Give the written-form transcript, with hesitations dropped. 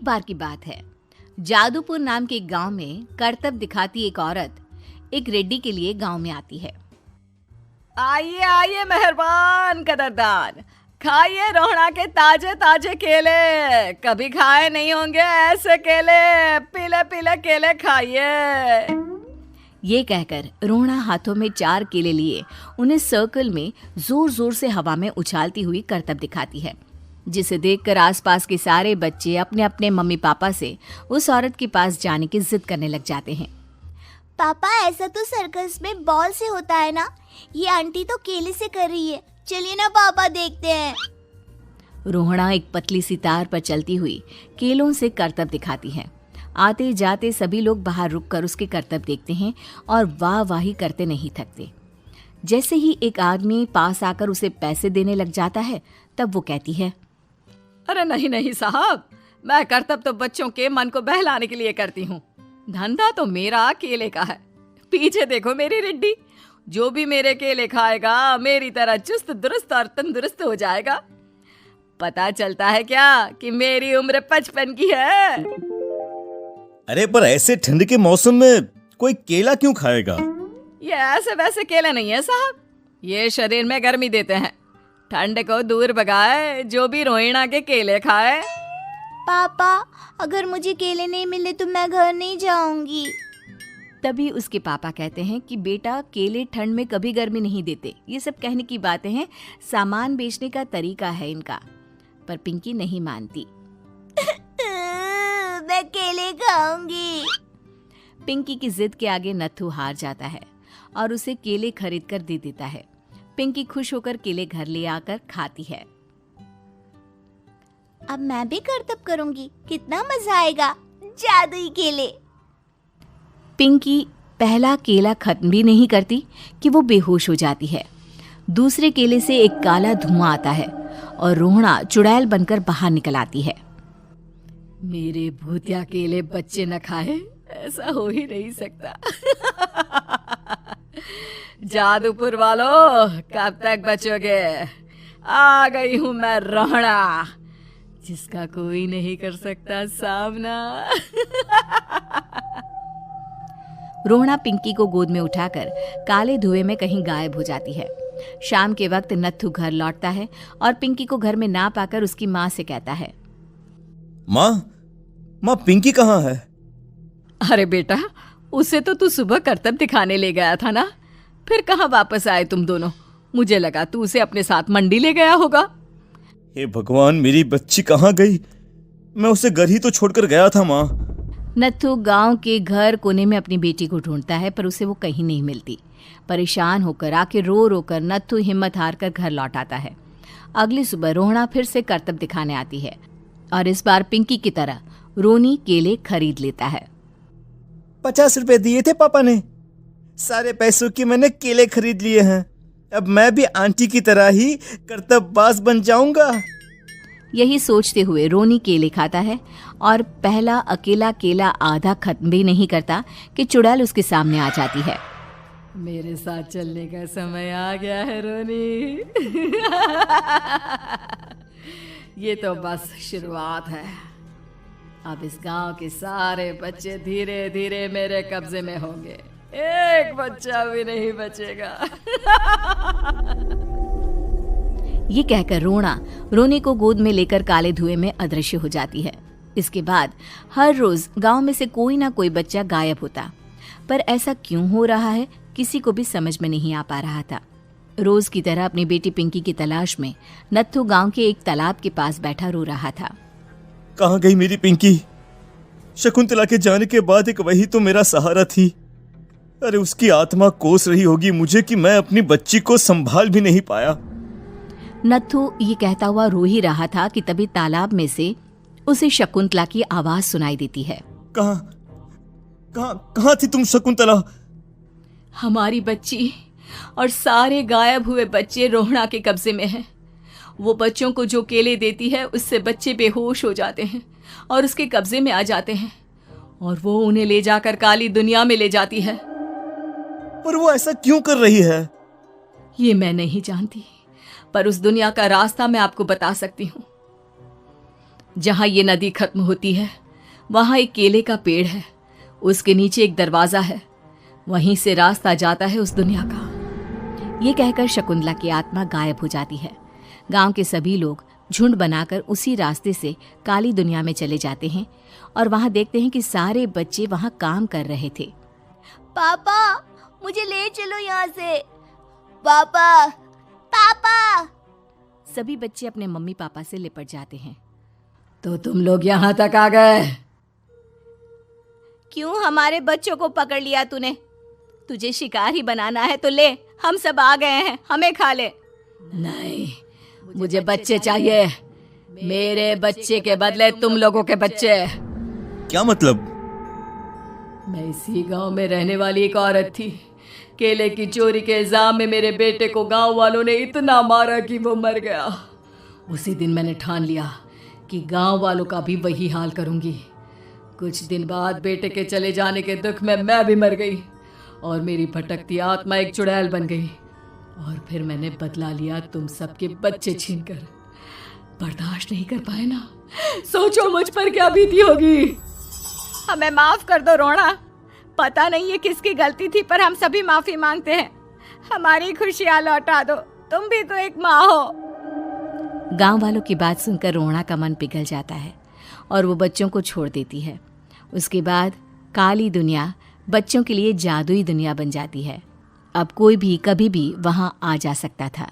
बार की बात है। जादूपुर नाम के एक गांव में करतब दिखाती एक औरत एक रेड्डी के लिए गांव में आती है। आइए आइए मेहरबान कदरदान, खाइए रोहड़ा के ताजे ताजे केले। कभी खाए नहीं होंगे ऐसे केले, पीले पीले केले खाइए। ये कहकर रोहड़ा हाथों में 4 केले लिए उन्हें सर्कल में जोर जोर से हवा में उछालती हुई करतब दिखाती है, जिसे देखकर आसपास के सारे बच्चे अपने अपने मम्मी पापा से उस औरत के पास जाने की जिद करने लग जाते हैं। पापा, ऐसा तो सर्कस में बॉल से होता है ना, ये आंटी तो केले से कर रही है। चलिए ना पापा, देखते हैं। रोहड़ा एक पतली सी तार पर चलती हुई केलों से करतब दिखाती है। आते जाते सभी लोग बाहर रुककर उसके करतब देखते हैं और वाह वाही करते नहीं थकते। जैसे ही एक आदमी पास आकर उसे पैसे देने लग जाता है, तब वो कहती है, अरे नहीं नहीं साहब, मैं करतब तो बच्चों के मन को बहलाने के लिए करती हूँ। धंधा तो मेरा केले का है। पीछे देखो मेरी रिड्डी, जो भी मेरे केले खाएगा मेरी तरह चुस्त दुरुस्त और तंदुरुस्त हो जाएगा। पता चलता है क्या कि मेरी उम्र 55 की है। अरे पर ऐसे ठंड के मौसम में कोई केला क्यों खाएगा? ये ऐसे वैसे केले नहीं है साहब, ये शरीर में गर्मी देते हैं। ठंड को दूर भगाए जो भी रोहिणा के केले खाए। पापा, अगर मुझे केले नहीं मिले तो मैं घर नहीं जाऊंगी। तभी उसके पापा कहते हैं कि बेटा, केले ठंड में कभी गर्मी नहीं देते। ये सब कहने की बातें हैं, सामान बेचने का तरीका है इनका। पर पिंकी नहीं मानती। मैं केले खाऊंगी। पिंकी की जिद के आगे नत्थू हार जाता है और उसे केले खरीद कर दे देता है। पिंकी खुश होकर केले घर ले आकर खाती है। अब मैं भी करतब करूंगी, कितना मजा आएगा। जादुई केले। पिंकी पहला केला खत्म भी नहीं करती कि वो बेहोश हो जाती है। दूसरे केले से एक काला धुआं आता है और रोहड़ा चुड़ैल बनकर बाहर निकल आती है। मेरे भूतिया केले बच्चे न खाए, ऐसा हो ही नहीं सकता। जादूपुर वालों, कब तक बचोगे? आ गई हूं मैं रोहड़ा, जिसका कोई नहीं कर सकता सामना। रोहड़ा पिंकी को गोद में उठाकर काले धुएं में कहीं गायब हो जाती है। शाम के वक्त नत्थू घर लौटता है और पिंकी को घर में ना पाकर उसकी माँ से कहता है, माँ पिंकी कहाँ है? अरे बेटा, उसे तो तू सुबह करतब दिखाने ले गया था ना, फिर कहाँ वापस आए तुम दोनों? मुझे लगा तू उसे अपने साथ मंडी ले गया होगा। हे भगवान, मेरी बच्ची कहाँ गई? मैं उसे घर ही तो छोड़कर गया था माँ। नत्थू गांव के घर कोने में अपनी बेटी को ढूंढता है, पर उसे वो कहीं नहीं मिलती। परेशान होकर आखिर रो रो कर नत्थू हिम्मत हार कर घर लौट आता है। अगली सुबह रोहड़ा फिर से करतब दिखाने आती है और इस बार पिंकी की तरह रोनी केले खरीद लेता है। 50 रुपए दिए थे पापा ने, सारे पैसों की मैंने केले खरीद लिए हैं। अब मैं भी आंटी की तरह ही करतबबाज बन जाऊंगा। यही सोचते हुए रोनी केले खाता है और पहला अकेला केला आधा खत्म भी नहीं करता कि चुड़ैल उसके सामने आ जाती है। मेरे साथ चलने का समय आ गया है रोनी। ये तो बस शुरुआत है। अब इस गांव के सारे बच्चे धीरे धीरे मेरे कब्जे में होंगे, एक बच्चा भी नहीं बचेगा। ये कहकर रोना रोनी को गोद में लेकर काले धुएं में अदृश्य हो जाती है। इसके बाद हर रोज गांव में से कोई ना कोई बच्चा गायब होता, पर ऐसा क्यों हो रहा है किसी को भी समझ में नहीं आ पा रहा था। रोज की तरह अपनी बेटी पिंकी की तलाश में नत्थू गांव के एक तालाब के पास बैठा रो रहा था। कहाँ गई मेरी पिंकी? शकुंतला के जाने के बाद एक वही तो मेरा सहारा थी। अरे उसकी आत्मा कोस रही होगी मुझे कि मैं अपनी बच्ची को संभाल भी नहीं पाया। नत्थू ये कहता हुआ रो ही रहा था कि तभी तालाब में से उसे शकुंतला की आवाज सुनाई देती है। कहाँ थी तुम शकुंतला? हमारी बच्ची और सारे गायब हुए बच्चे रोहड़ा के कब्जे में हैं। वो बच्चों को जो केले देती है उससे बच्चे बेहोश हो जाते हैं और उसके कब्जे में आ जाते हैं और वो उन्हें ले जाकर काली दुनिया में ले जाती है। पर वो ऐसा क्यों कर रही है? ये मैं नहीं जानती, पर उस दुनिया का रास्ता मैं आपको बता सकती हूँ। जहाँ ये नदी खत्म होती है वहाँ एक केले का पेड़ है, उसके नीचे एक दरवाज़ा है, वहीं से रास्ता जाता है उस दुनिया का। ये कहकर शकुंतला की आत्मा गायब हो जाती है। गांव के सभी लोग झुंड बनाकर उसी रास्ते से काली दुनिया में चले जाते हैं और वहां देखते हैं कि सारे बच्चे वहां काम कर रहे थे। पापा मुझे ले चलो यहाँ से। पापा पापा। सभी बच्चे अपने मम्मी पापा से लिपट जाते हैं। तो तुम लोग यहाँ तक आ गए? क्यों हमारे बच्चों को पकड़ लिया तूने? तुझे शिकार ही बनाना है तो ले, हम सब आ गए हैं, हमें खा ले। नहीं, मुझे बच्चे चाहिए, मेरे बच्चे के बदले तुम लोगों के बच्चे। क्या मतलब? मैं इसी गांव में रहने वाली एक औरत थी। केले की चोरी के इल्जाम में मेरे बेटे को गांव वालों ने इतना मारा कि वो मर गया। उसी दिन मैंने ठान लिया कि गांव वालों का भी वही हाल करूंगी। कुछ दिन बाद बेटे के चले जाने के दुख में मैं भी मर गई और मेरी भटकती आत्मा एक चुड़ैल बन गई। और फिर मैंने बदला लिया तुम सबके बच्चे छीनकर। बर्दाश्त नहीं कर पाए ना, सोचो मुझ पर क्या बीती होगी। हमें माफ कर दो रोना, पता नहीं ये किसकी गलती थी पर हम सभी माफी मांगते हैं। हमारी खुशियां लौटा दो, तुम भी तो एक माँ हो। गांव वालों की बात सुनकर रोना का मन पिघल जाता है और वो बच्चों को छोड़ देती है। उसके बाद काली दुनिया बच्चों के लिए जादुई दुनिया बन जाती है। अब कोई भी कभी भी वहां आ जा सकता था।